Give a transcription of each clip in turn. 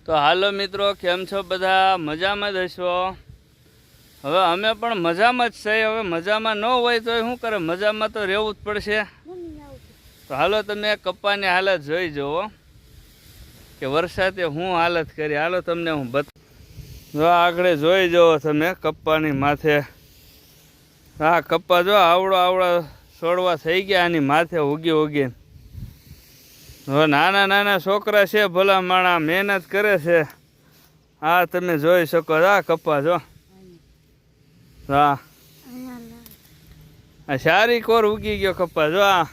તો હાલો મિત્રો, કેમ છો બધા? મજામાં જ હશો? હવે અમે પણ મજામાં જ છીએ. હવે મજામાં ન હોય તો શું કરે, મજામાં તો રહેવું જ પડશે. તો હાલો તમે કપ્પાની હાલત જોઈ જુઓ કે વરસાદે હું હાલત કરી. હાલો તમને હું જો આગળ જોઈ જુઓ તમે કપ્પાની માથે. હા, કપ્પા જો આવડા છોડવા થઈ ગયા આની માથે ઉગી ઉગીને. હવે નાના નાના છોકરા છે, ભલા માણા મહેનત કરે છે. હા, તમે જોઈ શકો. હા, કપ્પા જો. હા, આ સારી કોર ઉગી ગયો કપ્પા જો. આ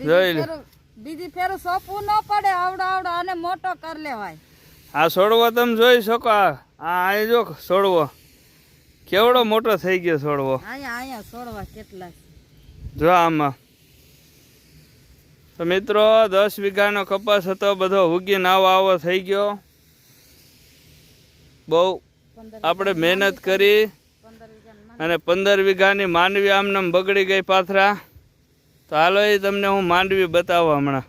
જોઈ લે. બીજી ફેર સોંપવું ન પડે, આવડા અને મોટો કરી લેવાય. આ છોડવો તમે જોઈ શકો. આ જો છોડવો કેવડો મોટો થઈ ગયો છોડવો. અહીંયા છોડવા કેટલા જો આમાં. તો મિત્રો 10 વીઘાનો કપાસ હતો, બધો ઉગીને આવો થઈ ગયો. બહુ આપણે મહેનત કરી અને 15 વીઘાની માંડવી આમને બગડી ગઈ પાથરા. તો હાલો એ તમને હું માંડવી બતાવવા હમણાં.